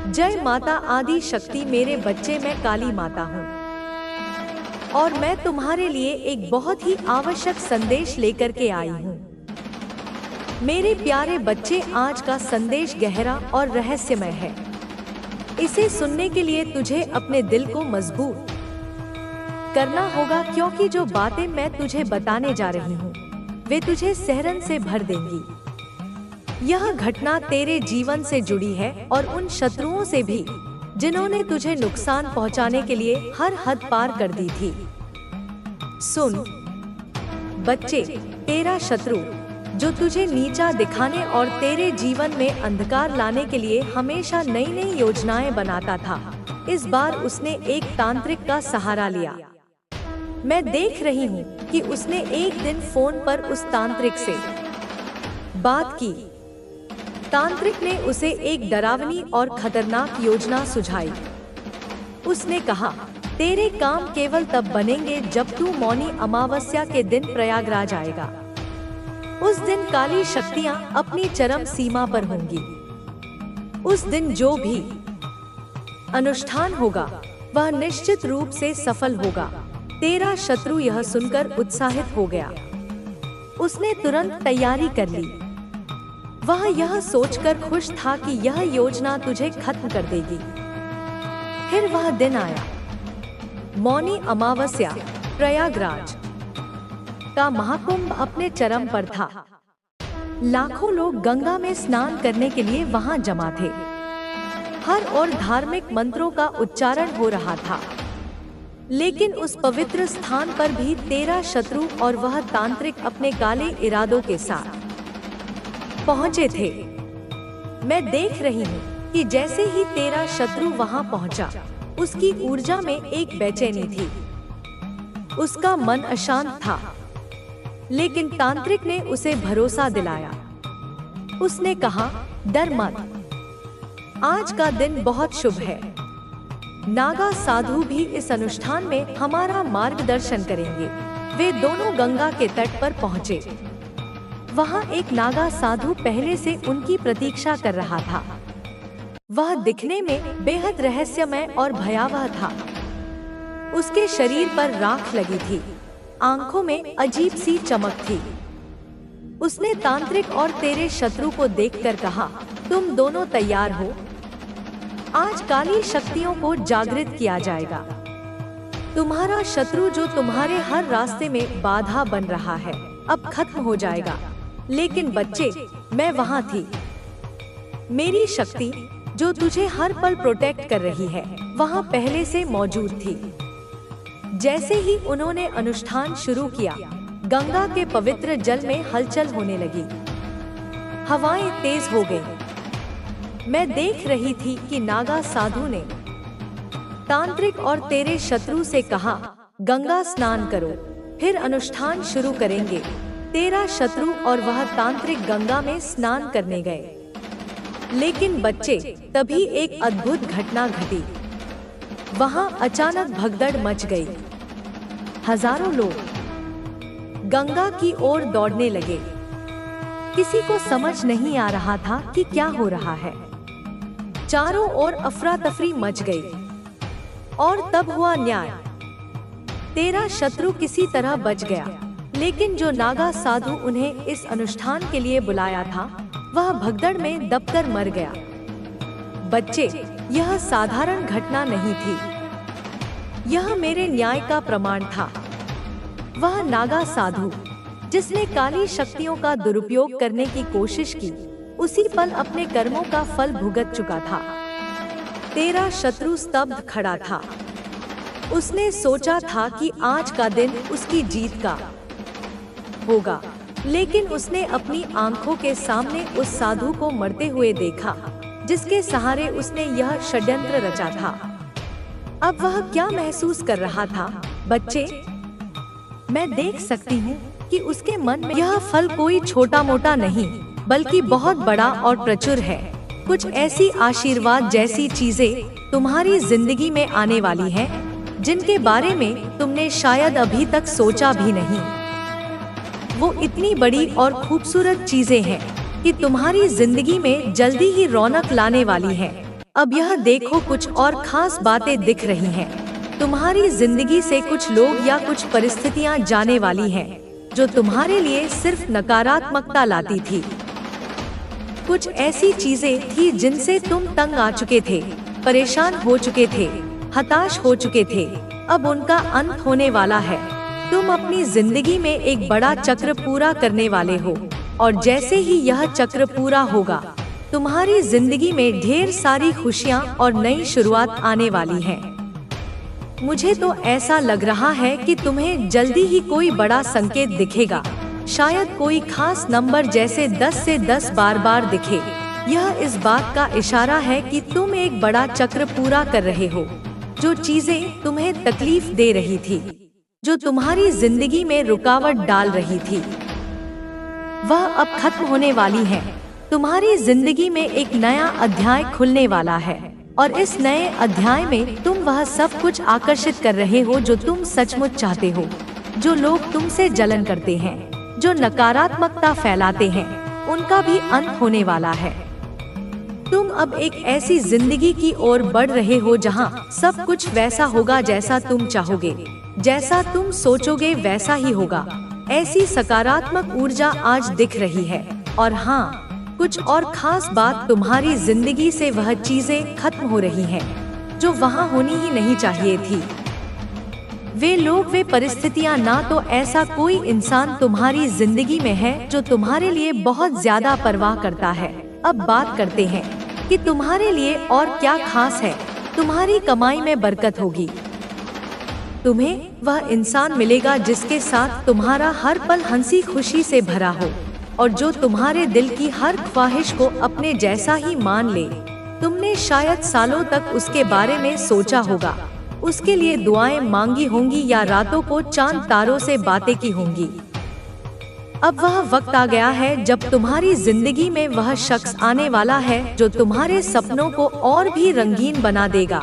जय माता आदि शक्ति। मेरे बच्चे, मैं काली माता हूँ और मैं तुम्हारे लिए एक बहुत ही आवश्यक संदेश लेकर के आई हूँ। मेरे प्यारे बच्चे, आज का संदेश गहरा और रहस्यमय है। इसे सुनने के लिए तुझे अपने दिल को मजबूत करना होगा, क्योंकि जो बातें मैं तुझे बताने जा रही हूँ वे तुझे सिहरन से भर देंगी। यह घटना तेरे जीवन से जुड़ी है और उन शत्रुओं से भी जिन्होंने तुझे नुकसान पहुंचाने के लिए हर हद पार कर दी थी। सुन बच्चे, तेरा शत्रु जो तुझे नीचा दिखाने और तेरे जीवन में अंधकार लाने के लिए हमेशा नई नई योजनाएं बनाता था, इस बार उसने एक तांत्रिक का सहारा लिया। मैं देख रही हूँ कि उसने एक दिन फोन पर उस तांत्रिक से बात की। तांत्रिक ने उसे एक डरावनी और खतरनाक योजना सुझाई। उसने कहा, तेरे काम केवल तब बनेंगे जब तू मौनी अमावस्या के दिन प्रयागराज आएगा। उस दिन काली शक्तियां अपनी चरम सीमा पर होंगी। उस दिन जो भी अनुष्ठान होगा वह निश्चित रूप से सफल होगा। तेरा शत्रु यह सुनकर उत्साहित हो गया। उसने तुरंत तैयारी कर ली। वह यह सोचकर खुश था कि यह योजना तुझे खत्म कर देगी। फिर वह दिन आया। मौनी अमावस्या, प्रयागराज का महाकुंभ अपने चरम पर था। लाखों लोग गंगा में स्नान करने के लिए वहां जमा थे। हर ओर धार्मिक मंत्रों का उच्चारण हो रहा था। लेकिन उस पवित्र स्थान पर भी तेरा शत्रु और वह तांत्रिक अपने काले इरादों के साथ पहुंचे थे। मैं देख रही हूँ कि जैसे ही तेरा शत्रु वहां पहुंचा, उसकी ऊर्जा में एक बेचैनी थी। उसका मन अशांत था। लेकिन तांत्रिक ने उसे भरोसा दिलाया। उसने कहा, डर मत, आज का दिन बहुत शुभ है। नागा साधु भी इस अनुष्ठान में हमारा मार्गदर्शन करेंगे। वे दोनों गंगा के तट पर पहुंचे। वहां एक नागा साधु पहले से उनकी प्रतीक्षा कर रहा था। वह दिखने में बेहद रहस्यमय और भयावह था। उसके शरीर पर राख लगी थी, आंखों में अजीब सी चमक थी। उसने तांत्रिक और तेरे शत्रु को देखकर कहा, तुम दोनों तैयार हो? आज काली शक्तियों को जागृत किया जाएगा। तुम्हारा शत्रु जो तुम्हारे हर रास्ते में बाधा बन रहा है, अब खत्म हो जाएगा। लेकिन बच्चे, मैं वहां थी। मेरी शक्ति जो तुझे हर पल प्रोटेक्ट कर रही है, वहां पहले से मौजूद थी। जैसे ही उन्होंने अनुष्ठान शुरू किया, गंगा के पवित्र जल में हलचल होने लगी। हवाएं तेज हो गईं। मैं देख रही थी कि नागा साधु ने तांत्रिक और तेरे शत्रु से कहा, गंगा स्नान करो, फिर अनुष्ठान शुरू करेंगे। तेरा शत्रु और वह तांत्रिक गंगा में स्नान करने गए। लेकिन बच्चे, तभी एक अद्भुत घटना घटी। वहां अचानक भगदड़ मच गई। हजारों लोग गंगा की ओर दौड़ने लगे। किसी को समझ नहीं आ रहा था कि क्या हो रहा है। चारों ओर अफरा तफरी मच गई। और तब हुआ न्याय। तेरा शत्रु किसी तरह बच गया। लेकिन जो नागा साधु उन्हें इस अनुष्ठान के लिए बुलाया था, वह भगदड़ में दबकर मर गया। बच्चे, यह साधारण घटना नहीं थी। यह मेरे न्याय का प्रमाण था। वह नागा साधु जिसने काली शक्तियों का दुरुपयोग करने की कोशिश की, उसी पल अपने कर्मों का फल भुगत चुका था। तेरा शत्रु स्तब्ध खड़ा था। उसने सोचा था कि आज का दिन उसकी जीत का होगा, लेकिन उसने अपनी आंखों के सामने उस साधु को मरते हुए देखा, जिसके सहारे उसने यह षड्यंत्र रचा था। अब वह क्या महसूस कर रहा था? बच्चे, मैं देख सकती हूँ कि उसके मन में यह फल कोई छोटा मोटा नहीं, बल्कि बहुत बड़ा और प्रचुर है। कुछ ऐसी आशीर्वाद जैसी चीजें तुम्हारी जिंदगी में आने वाली हैं, जिनके बारे में तुमने शायद अभी तक सोचा भी नहीं। वो इतनी बड़ी और खूबसूरत चीजें हैं कि तुम्हारी जिंदगी में जल्दी ही रौनक लाने वाली हैं। अब यह देखो, कुछ और खास बातें दिख रही हैं। तुम्हारी जिंदगी से कुछ लोग या कुछ परिस्थितियां जाने वाली हैं, जो तुम्हारे लिए सिर्फ नकारात्मकता लाती थी। कुछ ऐसी चीजें थी जिनसे तुम तंग आ चुके थे, परेशान हो चुके थे, हताश हो चुके थे। अब उनका अंत होने वाला है। तुम अपनी जिंदगी में एक बड़ा चक्र पूरा करने वाले हो, और जैसे ही यह चक्र पूरा होगा, तुम्हारी जिंदगी में ढेर सारी खुशियां और नई शुरुआत आने वाली है। मुझे तो ऐसा लग रहा है कि तुम्हें जल्दी ही कोई बड़ा संकेत दिखेगा। शायद कोई खास नंबर जैसे 10 से 10 बार दिखे। यह इस बात का इशारा है कि तुम एक बड़ा चक्र पूरा कर रहे हो। जो चीजें तुम्हें तकलीफ दे रही थी, जो तुम्हारी जिंदगी में रुकावट डाल रही थी, वह अब खत्म होने वाली है। तुम्हारी जिंदगी में एक नया अध्याय खुलने वाला है, और इस नए अध्याय में तुम वह सब कुछ आकर्षित कर रहे हो जो तुम सचमुच चाहते हो। जो लोग तुमसे जलन करते हैं, जो नकारात्मकता फैलाते हैं, उनका भी अंत होने वाला है। तुम अब एक ऐसी जिंदगी की ओर बढ़ रहे हो जहां सब कुछ वैसा होगा जैसा तुम चाहोगे, जैसा तुम सोचोगे वैसा ही होगा। ऐसी सकारात्मक ऊर्जा आज दिख रही है। और हाँ, कुछ और खास बात, तुम्हारी जिंदगी से वह चीजें खत्म हो रही हैं जो वहां होनी ही नहीं चाहिए थी। वे लोग, वे परिस्थितियां, ना तो ऐसा कोई इंसान तुम्हारी जिंदगी में है जो तुम्हारे लिए बहुत ज्यादा परवाह करता है। अब बात करते हैं कि तुम्हारे लिए और क्या खास है। तुम्हारी कमाई में बरकत होगी। तुम्हें वह इंसान मिलेगा जिसके साथ तुम्हारा हर पल हंसी खुशी से भरा हो, और जो तुम्हारे दिल की हर ख्वाहिश को अपने जैसा ही मान ले। तुमने शायद सालों तक उसके बारे में सोचा होगा, उसके लिए दुआएं मांगी होंगी या रातों को चांद तारों से बातें की होंगी। अब वह वक्त आ गया है जब तुम्हारी जिंदगी में वह शख्स आने वाला है जो तुम्हारे सपनों को और भी रंगीन बना देगा।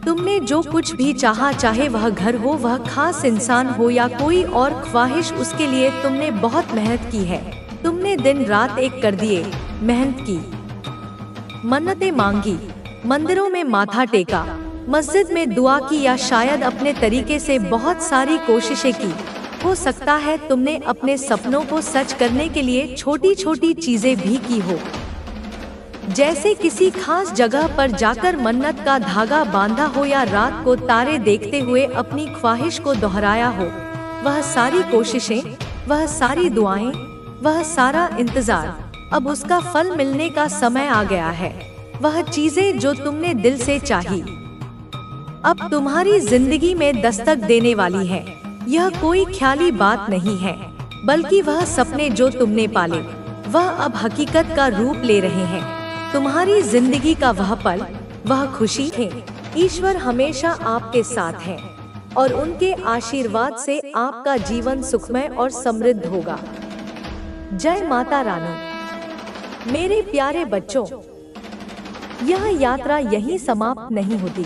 तुमने जो कुछ भी चाहा, चाहे वह घर हो, वह खास इंसान हो या कोई और ख्वाहिश, उसके लिए तुमने बहुत मेहनत की है। तुमने दिन रात एक कर दिए, मेहनत की, मन्नतें मांगी, मंदिरों में माथा टेका, मस्जिद में दुआ की, या शायद अपने तरीके से बहुत सारी कोशिशें की। हो सकता है तुमने अपने सपनों को सच करने के लिए छोटी छोटी चीजें भी की हो, जैसे किसी खास जगह पर जाकर मन्नत का धागा बांधा हो, या रात को तारे देखते हुए अपनी ख्वाहिश को दोहराया हो। वह सारी कोशिशें, वह सारी दुआएं, वह सारा इंतजार, अब उसका फल मिलने का समय आ गया है। वह चीजें जो तुमने दिल से चाही, अब तुम्हारी जिंदगी में दस्तक देने वाली है। यह कोई ख्याली बात नहीं है, बल्कि वह सपने जो तुमने पाले, वह अब हकीकत का रूप ले रहे हैं। तुम्हारी जिंदगी का वह पल, वह खुशी है। ईश्वर हमेशा आपके साथ है, और उनके आशीर्वाद से आपका जीवन सुखमय और समृद्ध होगा। जय माता रानी। मेरे प्यारे बच्चों, यह यात्रा यहीं समाप्त नहीं होती।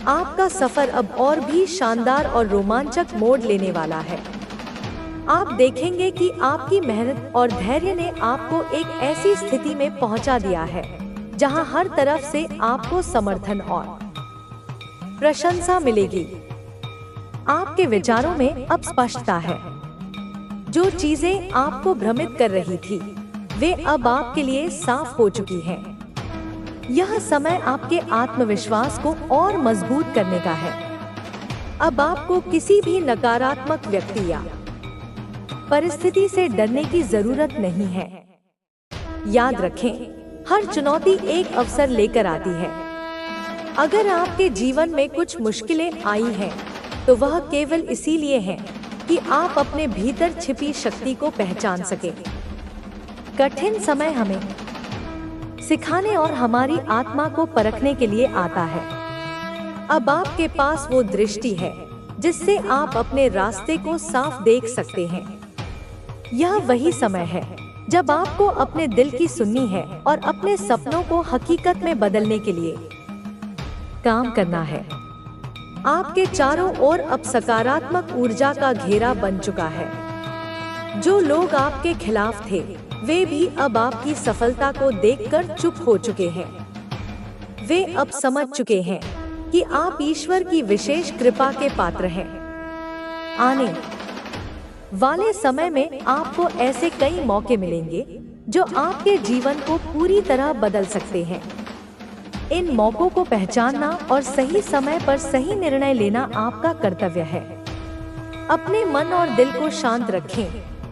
आपका सफर अब और भी शानदार और रोमांचक मोड़ लेने वाला है। आप देखेंगे कि आपकी मेहनत और धैर्य ने आपको एक ऐसी स्थिति में पहुंचा दिया है जहां हर तरफ से आपको समर्थन और प्रशंसा मिलेगी। आपके विचारों में अब स्पष्टता है। जो चीजें आपको भ्रमित कर रही थी, वे अब आपके लिए साफ हो चुकी हैं। यह समय आपके आत्मविश्वास को और मजबूत करने का है। अब आपको किसी भी नकारात्मक व्यक्ति या परिस्थिति से डरने की जरूरत नहीं है। याद रखें, हर चुनौती एक अवसर लेकर आती है। अगर आपके जीवन में कुछ मुश्किलें आई हैं, तो वह केवल इसीलिए है कि आप अपने भीतर छिपी शक्ति को पहचान सके। कठिन समय हमें सिखाने और हमारी आत्मा को परखने के लिए आता है। अब आपके पास वो दृष्टि है जिससे आप अपने रास्ते को साफ देख सकते हैं। यह वही समय है जब आपको अपने दिल की सुननी है और अपने सपनों को हकीकत में बदलने के लिए काम करना है। आपके चारों ओर अब सकारात्मक ऊर्जा का घेरा बन चुका है। जो लोग आपके खिलाफ थे, वे भी अब आपकी सफलता को देखकर चुप हो चुके हैं। वे अब समझ चुके हैं कि आप ईश्वर की विशेष कृपा के पात्र हैं। आने वाले समय में आपको ऐसे कई मौके मिलेंगे जो आपके जीवन को पूरी तरह बदल सकते हैं। इन मौकों को पहचानना और सही समय पर सही निर्णय लेना आपका कर्तव्य है। अपने मन और दिल को शांत रखें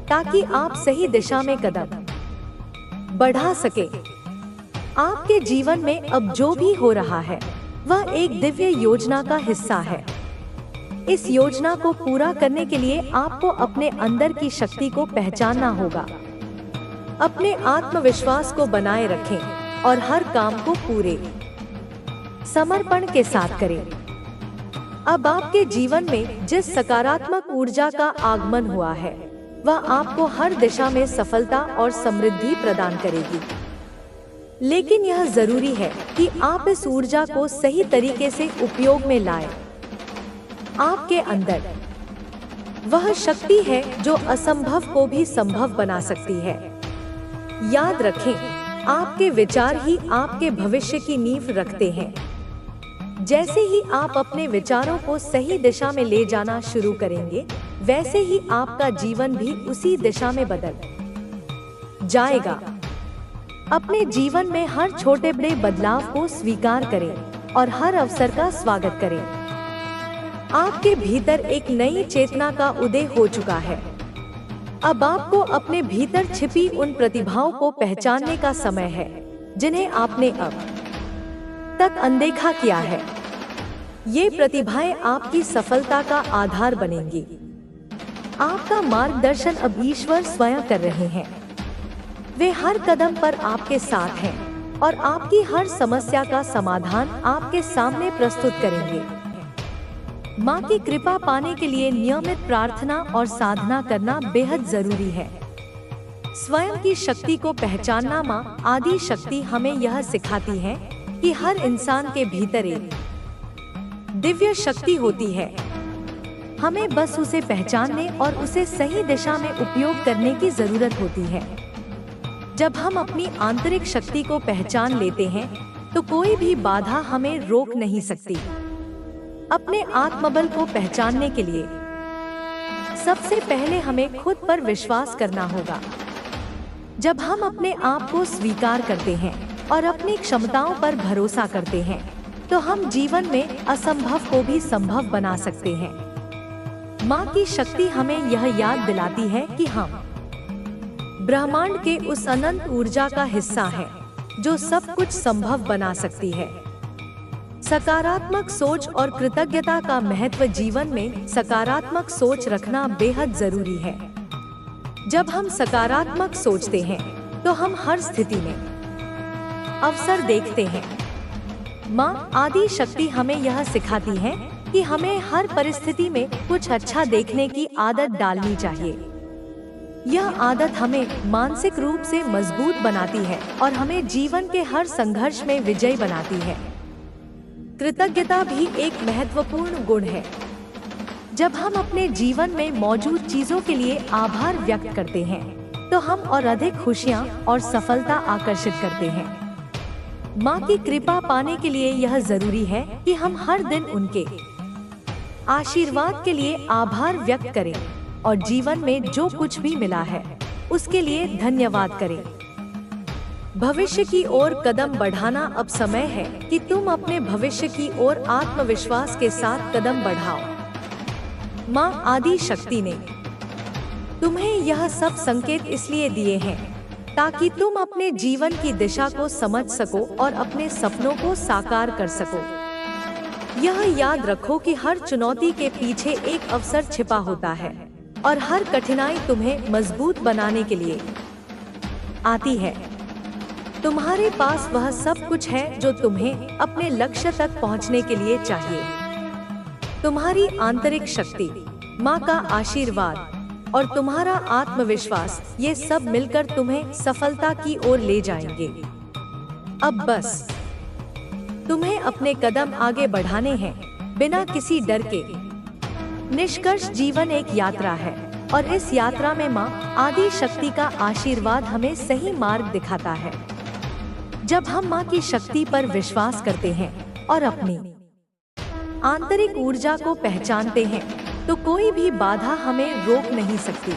ताकि आप सही दिशा में कदम बढ़ा सके। आपके जीवन में अब जो भी हो रहा है वह एक दिव्य योजना का हिस्सा है। इस योजना को पूरा करने के लिए आपको अपने अंदर की शक्ति को पहचानना होगा। अपने आत्मविश्वास को बनाए रखें और हर काम को पूरे समर्पण के साथ करें। अब आपके जीवन में जिस सकारात्मक ऊर्जा का आगमन हुआ है वह आपको हर दिशा में सफलता और समृद्धि प्रदान करेगी। लेकिन यह जरूरी है कि आप इस ऊर्जा को सही तरीके से उपयोग में लाएं। आपके अंदर वह शक्ति है जो असंभव को भी संभव बना सकती है। याद रखें, आपके विचार ही आपके भविष्य की नींव रखते हैं। जैसे ही आप अपने विचारों को सही दिशा में ले जाना शुरू करेंगे, वैसे ही आपका जीवन भी उसी दिशा में बदल जाएगा। अपने जीवन में हर छोटे बड़े बदलाव को स्वीकार करें और हर अवसर का स्वागत करें। आपके भीतर एक नई चेतना का उदय हो चुका है। अब आपको अपने भीतर छिपी उन प्रतिभाओं को पहचानने का समय है जिन्हें आपने अब तक अनदेखा किया है। ये प्रतिभाएं आपकी सफलता का आधार बनेंगी। आपका मार्गदर्शन अब ईश्वर स्वयं कर रहे हैं। वे हर कदम पर आपके साथ हैं और आपकी हर समस्या का समाधान आपके सामने प्रस्तुत करेंगे। माँ की कृपा पाने के लिए नियमित प्रार्थना और साधना करना बेहद जरूरी है। स्वयं की शक्ति को पहचानना। माँ आदि शक्ति हमें यह सिखाती है कि हर इंसान के भीतर एक दिव्य शक्ति होती है। हमें बस उसे पहचानने और उसे सही दिशा में उपयोग करने की जरूरत होती है। जब हम अपनी आंतरिक शक्ति को पहचान लेते हैं तो कोई भी बाधा हमें रोक नहीं सकती। अपने आत्मबल को पहचानने के लिए सबसे पहले हमें खुद पर विश्वास करना होगा। जब हम अपने आप को स्वीकार करते हैं और अपनी क्षमताओं पर भरोसा करते हैं तो हम जीवन में असंभव को भी संभव बना सकते हैं। माँ की शक्ति हमें यह याद दिलाती है कि हम ब्रह्मांड के उस अनंत ऊर्जा का हिस्सा है जो सब कुछ संभव बना सकती है। सकारात्मक सोच और कृतज्ञता का महत्व। जीवन में सकारात्मक सोच रखना बेहद जरूरी है। जब हम सकारात्मक सोचते हैं तो हम हर स्थिति में अवसर देखते हैं। माँ आदि शक्ति हमें यह सिखाती है कि हमें हर परिस्थिति में कुछ अच्छा देखने की आदत डालनी चाहिए। यह आदत हमें मानसिक रूप से मजबूत बनाती है और हमें जीवन के हर संघर्ष में विजयी बनाती है। कृतज्ञता भी एक महत्वपूर्ण गुण है। जब हम अपने जीवन में मौजूद चीजों के लिए आभार व्यक्त करते हैं तो हम और अधिक खुशियाँ और सफलता आकर्षित करते हैं। माँ की कृपा पाने के लिए यह जरूरी है कि हम हर दिन उनके आशीर्वाद के लिए आभार व्यक्त करें और जीवन में जो कुछ भी मिला है उसके लिए धन्यवाद करें। भविष्य की ओर कदम बढ़ाना। अब समय है कि तुम अपने भविष्य की ओर आत्मविश्वास के साथ कदम बढ़ाओ। माँ आदि शक्ति ने तुम्हें यह सब संकेत इसलिए दिए हैं ताकि तुम अपने जीवन की दिशा को समझ सको और अपने सपनों को साकार कर सको। यह याद रखो कि हर चुनौती के पीछे एक अवसर छिपा होता है और हर कठिनाई तुम्हें मजबूत बनाने के लिए आती है। तुम्हारे पास वह सब कुछ है जो तुम्हें अपने लक्ष्य तक पहुंचने के लिए चाहिए। तुम्हारी आंतरिक शक्ति, माँ का आशीर्वाद और तुम्हारा आत्मविश्वास, ये सब मिलकर तुम्हें सफलता की ओर ले जाएंगे। अब बस तुम्हें अपने कदम आगे बढ़ाने हैं बिना किसी डर के। निष्कर्ष जीवन एक यात्रा है और इस यात्रा में माँ आदि शक्ति का आशीर्वाद हमें सही मार्ग दिखाता है। जब हम माँ की शक्ति पर विश्वास करते हैं और अपनी आंतरिक ऊर्जा को पहचानते हैं, तो कोई भी बाधा हमें रोक नहीं सकती।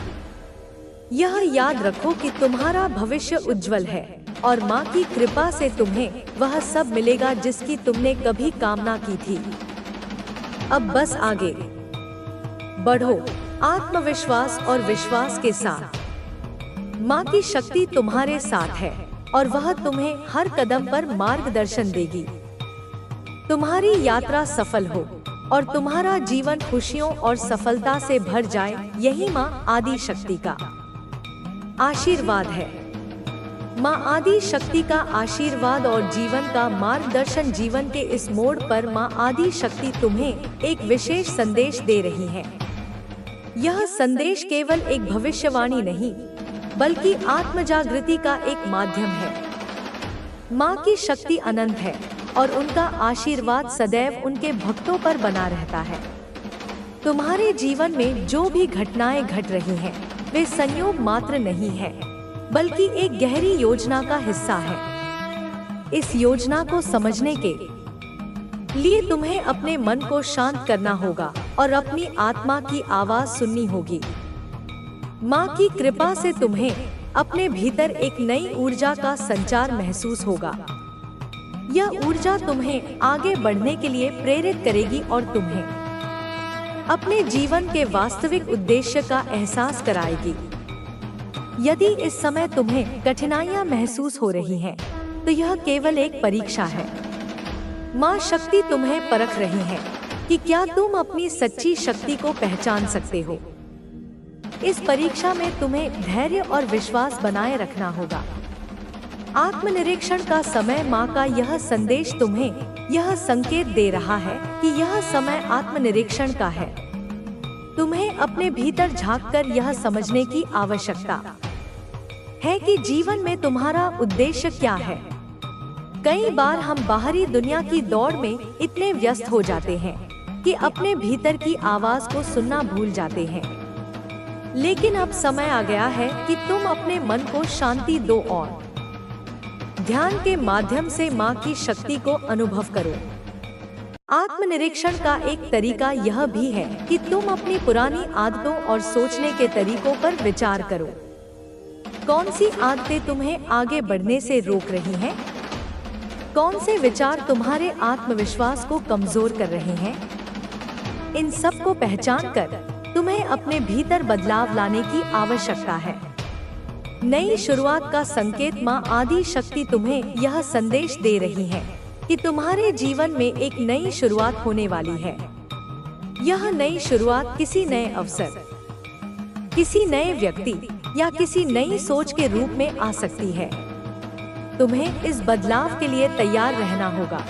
यह याद रखो कि तुम्हारा भविष्य उज्जवल है और माँ की कृपा से तुम्हें वह सब मिलेगा जिसकी तुमने कभी कामना की थी। अब बस आगे बढ़ो आत्मविश्वास और विश्वास के साथ। माँ की शक्ति तुम्हारे साथ है और वह तुम्हें हर कदम पर मार्गदर्शन देगी। तुम्हारी यात्रा सफल हो और तुम्हारा जीवन खुशियों और सफलता से भर जाए, यही माँ आदि शक्ति का आशीर्वाद है। माँ आदि शक्ति का आशीर्वाद और जीवन का मार्गदर्शन। जीवन के इस मोड़ पर माँ आदि शक्ति तुम्हें एक विशेष संदेश दे रही है। यह संदेश केवल एक भविष्यवाणी नहीं, बल्कि आत्मजागृति का एक माध्यम है। माँ की शक्ति अनंत है और उनका आशीर्वाद सदैव उनके भक्तों पर बना रहता है। तुम्हारे जीवन में जो भी घटनाएं घट रही हैं, वे संयोग मात्र नहीं है, बल्कि एक गहरी योजना का हिस्सा है। इस योजना को समझने के लिए तुम्हें अपने मन को शांत करना होगा और अपनी आत्मा की आवाज सुननी होगी। माँ की कृपा से तुम्हें अपने भीतर एक नई ऊर्जा का संचार महसूस होगा। यह ऊर्जा तुम्हें आगे बढ़ने के लिए प्रेरित करेगी और तुम्हें अपने जीवन के वास्तविक उद्देश्य का एहसास कराएगी। यदि इस समय तुम्हें कठिनाइयां महसूस हो रही हैं, तो यह केवल एक परीक्षा है। माँ शक्ति तुम्हें परख रही है कि क्या तुम अपनी सच्ची शक्ति को पहचान सकते हो। इस परीक्षा में तुम्हें धैर्य और विश्वास बनाए रखना होगा। आत्मनिरीक्षण का समय। माँ का यह संदेश तुम्हें यह संकेत दे रहा है कि यह समय आत्मनिरीक्षण का है। तुम्हें अपने भीतर झांककर यह समझने की आवश्यकता है कि जीवन में तुम्हारा उद्देश्य क्या है। कई बार हम बाहरी दुनिया की दौड़ में इतने व्यस्त हो जाते हैं कि अपने भीतर की आवाज को सुनना भूल जाते हैं। लेकिन अब समय आ गया है कि तुम अपने मन को शांति दो और ध्यान के माध्यम से माँ की शक्ति को अनुभव करो। आत्मनिरीक्षण का एक तरीका यह भी है कि तुम अपनी पुरानी आदतों और सोचने के तरीकों पर विचार करो। कौन सी आदतें तुम्हें आगे बढ़ने से रोक रही हैं? कौन से विचार तुम्हारे आत्मविश्वास को कमजोर कर रहे हैं? इन सब को पहचान कर तुम्हें अपने भीतर बदलाव लाने की आवश्यकता है। नई शुरुआत का संकेत। माँ आदि शक्ति तुम्हें यह संदेश दे रही है कि तुम्हारे जीवन में एक नई शुरुआत होने वाली है। यह नई शुरुआत किसी नए अवसर, किसी नए व्यक्ति या किसी नई सोच के रूप में आ सकती है। तुम्हें इस बदलाव के लिए तैयार रहना होगा।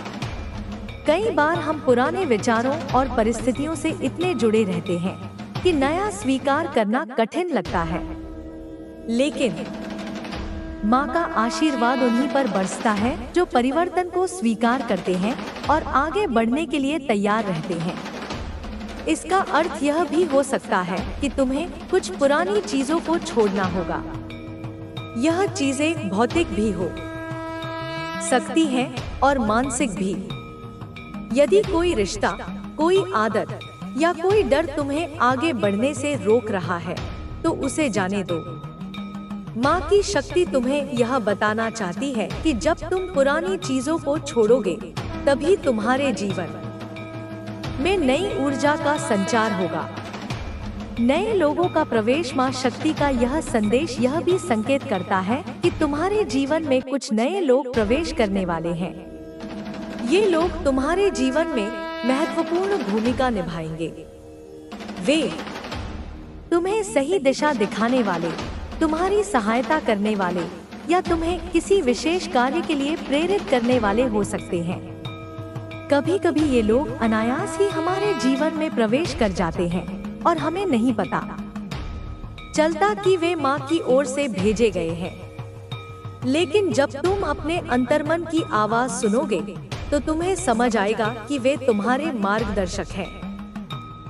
कई बार हम पुराने विचारों और परिस्थितियों से इतने जुड़े रहते हैं कि नया स्वीकार करना कठिन लगता है। लेकिन माँ का आशीर्वाद उन्हीं पर बरसता है जो परिवर्तन को स्वीकार करते हैं और आगे बढ़ने के लिए तैयार रहते हैं। इसका अर्थ यह भी हो सकता है कि तुम्हें कुछ पुरानी चीजों को छोड़ना होगा। यह चीजें भौतिक भी हो सकती हैं और मानसिक भी। यदि कोई रिश्ता, कोई आदत या कोई डर तुम्हें आगे बढ़ने से रोक रहा है, तो उसे जाने दो। माँ की शक्ति तुम्हें यह बताना चाहती है कि जब तुम पुरानी चीजों को छोड़ोगे, तभी तुम्हारे जीवन में नई ऊर्जा का संचार होगा। नए लोगों का प्रवेश। माँ शक्ति का यह संदेश यह भी संकेत करता है कि तुम्हारे जीवन में कुछ नए लोग प्रवेश करने वाले हैं। ये लोग तुम्हारे जीवन में महत्वपूर्ण भूमिका निभाएंगे। वे तुम्हें सही दिशा दिखाने वाले, तुम्हारी सहायता करने वाले या तुम्हें किसी विशेष कार्य के लिए प्रेरित करने वाले हो सकते हैं। कभी कभी ये लोग अनायास ही हमारे जीवन में प्रवेश कर जाते हैं और हमें नहीं पता चलता कि वे माँ की ओर से भेजे गए हैं। लेकिन जब तुम अपने अंतर्मन की आवाज सुनोगे, तो तुम्हें समझ आएगा कि वे तुम्हारे मार्गदर्शक हैं।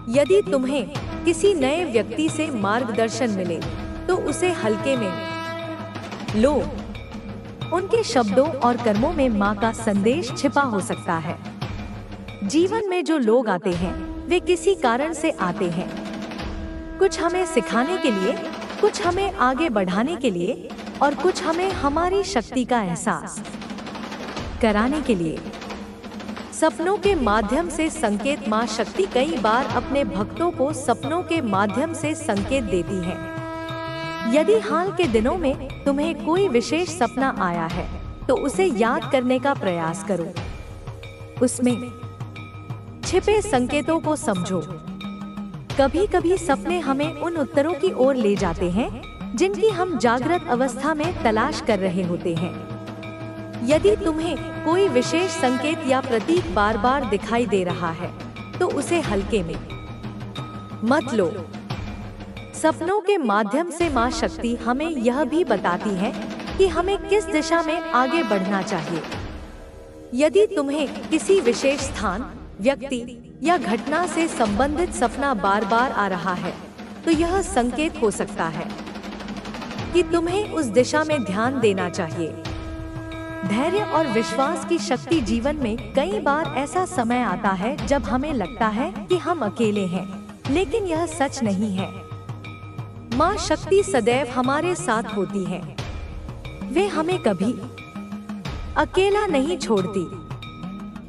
यदि तुम्हें किसी नए व्यक्ति से मार्गदर्शन मिले, तो उसे हल्के में लो उनके शब्दों और कर्मों में माँ का संदेश छिपा हो सकता है। जीवन में जो लोग आते हैं वे किसी कारण से आते हैं, कुछ हमें सिखाने के लिए, कुछ हमें आगे बढ़ाने के लिए और कुछ हमें हमारी शक्ति का एहसास कराने के लिए। सपनों के माध्यम से संकेत। माँ शक्ति कई बार अपने भक्तों को सपनों के माध्यम से संकेत देती है। यदि हाल के दिनों में तुम्हें कोई विशेष सपना आया है तो उसे याद करने का प्रयास करो। उसमें छिपे संकेतों को समझो। कभी कभी सपने हमें उन उत्तरों की ओर ले जाते हैं जिनकी हम जागृत अवस्था में तलाश कर रहे होते हैं। यदि तुम्हें कोई विशेष संकेत या प्रतीक बार बार दिखाई दे रहा है तो उसे हल्के में मत लो। सपनों के माध्यम से माँ शक्ति हमें यह भी बताती है कि हमें किस दिशा में आगे बढ़ना चाहिए। यदि तुम्हें किसी विशेष स्थान, व्यक्ति या घटना से संबंधित सपना बार बार आ रहा है तो यह संकेत हो सकता है कि तुम्हें उस दिशा में ध्यान देना चाहिए। धैर्य और विश्वास की शक्ति। जीवन में कई बार ऐसा समय आता है जब हमें लगता है कि हम अकेले हैं, लेकिन यह सच नहीं है। माँ शक्ति सदैव हमारे साथ होती है। वे हमें कभी अकेला नहीं छोड़ती।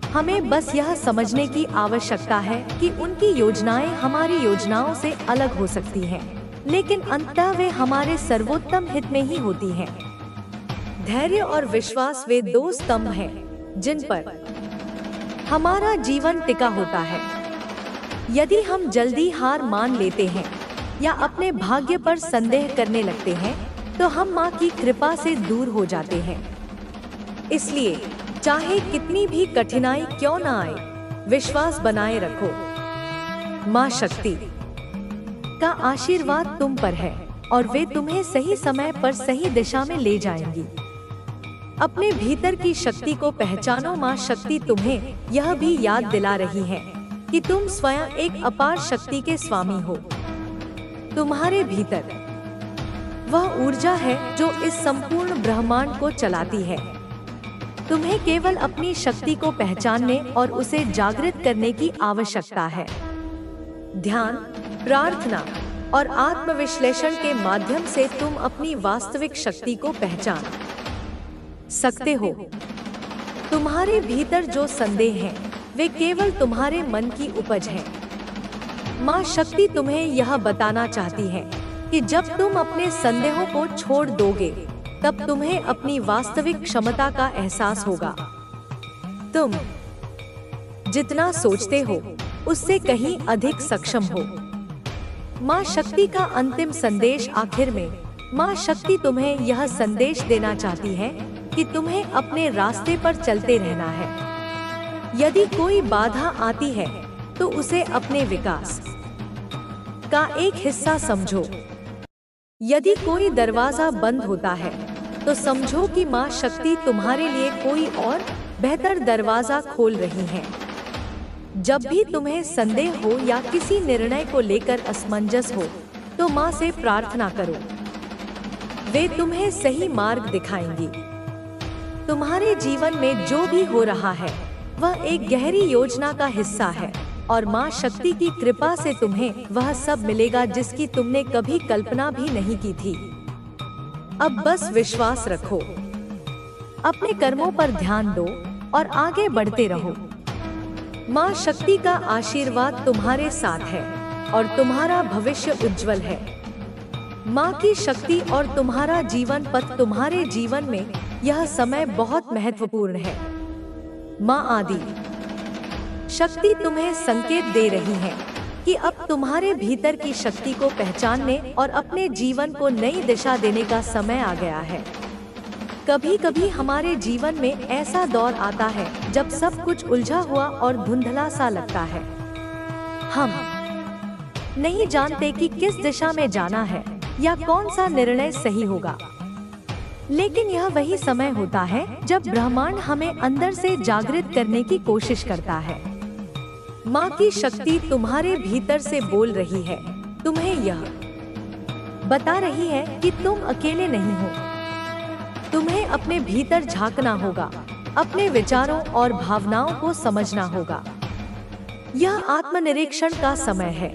हमें बस यह समझने की आवश्यकता है कि उनकी योजनाएं हमारी योजनाओं से अलग हो सकती हैं, लेकिन अंततः वे हमारे सर्वोत्तम हित में ही होती हैं। धैर्य और विश्वास वे दो स्तंभ हैं जिन पर हमारा जीवन टिका होता है। यदि हम जल्दी हार मान लेते हैं या अपने भाग्य पर संदेह करने लगते हैं तो हम माँ की कृपा से दूर हो जाते हैं। इसलिए चाहे कितनी भी कठिनाई क्यों न आए, विश्वास बनाए रखो। माँ शक्ति का आशीर्वाद तुम पर है और वे तुम्हें सही समय पर सही दिशा में ले जाएंगी। अपने भीतर की शक्ति को पहचानो। माँ शक्ति तुम्हें यह भी याद दिला रही है कि तुम स्वयं एक अपार शक्ति के स्वामी हो। तुम्हारे भीतर वह ऊर्जा है जो इस संपूर्ण ब्रह्मांड को चलाती है। तुम्हें केवल अपनी शक्ति को पहचानने और उसे जागृत करने की आवश्यकता है। ध्यान, प्रार्थना और आत्मविश्लेषण के माध्यम से तुम अपनी वास्तविक शक्ति को पहचान सकते हो। तुम्हारे भीतर जो संदेह हैं, वे केवल तुम्हारे मन की उपज हैं। माँ शक्ति तुम्हें यह बताना चाहती है कि जब तुम अपने संदेहों को छोड़ दोगे तब तुम्हें अपनी वास्तविक क्षमता का एहसास होगा। तुम जितना सोचते हो उससे कहीं अधिक सक्षम हो। माँ शक्ति का अंतिम संदेश। आखिर में माँ शक्ति तुम्हें यह संदेश देना चाहती है कि तुम्हें अपने रास्ते पर चलते रहना है। यदि कोई बाधा आती है तो उसे अपने विकास का एक हिस्सा समझो। यदि कोई दरवाजा बंद होता है तो समझो कि माँ शक्ति तुम्हारे लिए कोई और बेहतर दरवाजा खोल रही है। जब भी तुम्हें संदेह हो या किसी निर्णय को लेकर असमंजस हो तो माँ से प्रार्थना करो। वे तुम्हें सही मार्ग दिखाएंगी। तुम्हारे जीवन में जो भी हो रहा है वह एक गहरी योजना का हिस्सा है और माँ शक्ति की कृपा से तुम्हें वह सब मिलेगा जिसकी तुमने कभी कल्पना भी नहीं की थी। अब बस विश्वास रखो, अपने कर्मों पर ध्यान दो और आगे बढ़ते रहो। माँ शक्ति का आशीर्वाद तुम्हारे साथ है और तुम्हारा भविष्य उज्जवल है। माँ की शक्ति और तुम्हारा जीवन पथ। तुम्हारे जीवन में यह समय बहुत महत्वपूर्ण है। माँ आदि शक्ति तुम्हें संकेत दे रही है कि अब तुम्हारे भीतर की शक्ति को पहचानने और अपने जीवन को नई दिशा देने का समय आ गया है। कभी कभी हमारे जीवन में ऐसा दौर आता है जब सब कुछ उलझा हुआ और धुंधला सा लगता है। हम नहीं जानते कि किस दिशा में जाना है या कौन सा निर्णय सही होगा, लेकिन यह वही समय होता है जब ब्रह्मांड हमें अंदर से जागृत करने की कोशिश करता है। माँ की शक्ति तुम्हारे भीतर से बोल रही है, तुम्हें यह बता रही है कि तुम अकेले नहीं हो। तुम्हें अपने भीतर झांकना होगा, अपने विचारों और भावनाओं को समझना होगा। यह आत्मनिरीक्षण का समय है।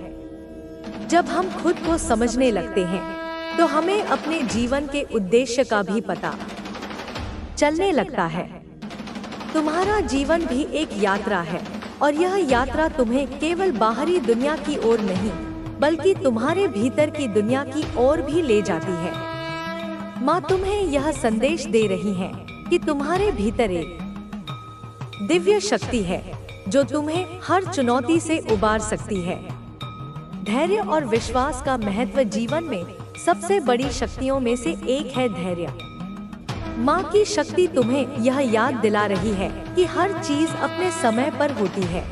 जब हम खुद को समझने लगते हैं, तो हमें अपने जीवन के उद्देश्य का भी पता चलने लगता है। तुम्हारा जीवन भी एक यात्रा है, और यह यात्रा तुम्हें केवल बाहरी दुनिया की ओर नहीं, बल्कि तुम्हारे भीतर की दुनिया की ओर भी ले जाती है। माँ तुम्हें यह संदेश दे रही है कि तुम्हारे भीतर एक दिव्य शक्ति है जो तुम्हें हर चुनौती से उबार सकती है। धैर्य और विश्वास का महत्व जीवन में सबसे बड़ी शक्तियों में से एक है। धैर्य। माँ की शक्ति तुम्हें यह याद दिला रही है कि हर चीज अपने समय पर होती है।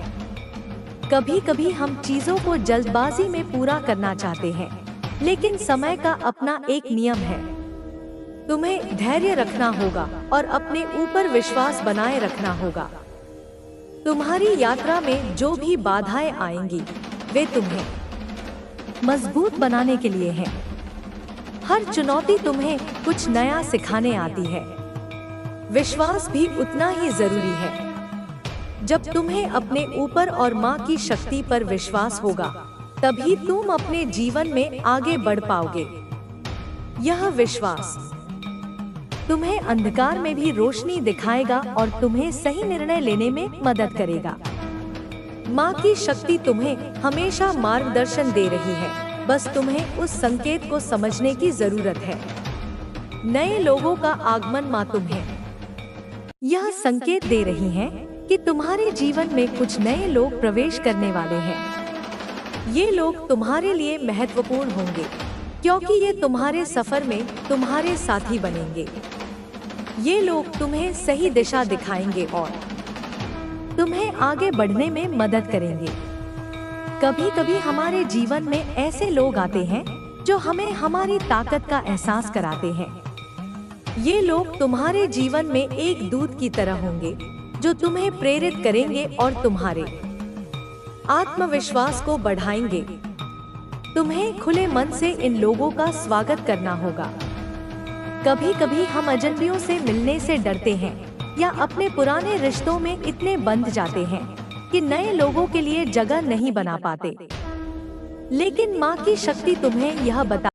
कभी कभी हम चीजों को जल्दबाजी में पूरा करना चाहते हैं, लेकिन समय का अपना एक नियम है। तुम्हें धैर्य रखना होगा और अपने ऊपर विश्वास बनाए रखना होगा। तुम्हारी यात्रा में जो भी बाधाएं आएंगी, वे तुम्हें मजबूत बनाने के लिए हैं। हर चुनौती तुम्हें कुछ नया सिखाने आती है। विश्वास भी उतना ही जरूरी है। जब तुम्हें अपने ऊपर और माँ की शक्ति पर विश्वास होगा, तभी तुम अपने जीवन में आगे बढ़ पाओगे। यह विश्वास तुम्हें अंधकार में भी रोशनी दिखाएगा और तुम्हें सही निर्णय लेने में मदद करेगा। माँ की शक्ति तुम्हें हमेशा मार्गदर्शन दे रही है, बस तुम्हें उस संकेत को समझने की जरूरत है। नए लोगों का आगमन माँ तुम्हें यह संकेत दे रही है कि तुम्हारे जीवन में कुछ नए लोग प्रवेश करने वाले हैं। ये लोग तुम्हारे लिए महत्वपूर्ण होंगे, क्योंकि ये तुम्हारे सफर में तुम्हारे साथी बनेंगे। ये लोग तुम्हें सही दिशा दिखाएंगे और तुम्हें आगे बढ़ने में मदद करेंगे। कभी कभी हमारे जीवन में ऐसे लोग आते हैं जो हमें हमारी ताकत का एहसास कराते हैं। ये लोग तुम्हारे जीवन में एक दूत की तरह होंगे जो तुम्हें प्रेरित करेंगे और तुम्हारे आत्मविश्वास को बढ़ाएंगे। तुम्हें खुले मन से इन लोगों का स्वागत करना होगा। कभी कभी हम अजनबियों से मिलने से डरते हैं या अपने पुराने रिश्तों में इतने बंध जाते हैं कि नए लोगों के लिए जगह नहीं बना पाते। लेकिन माँ की शक्ति तुम्हें यह बता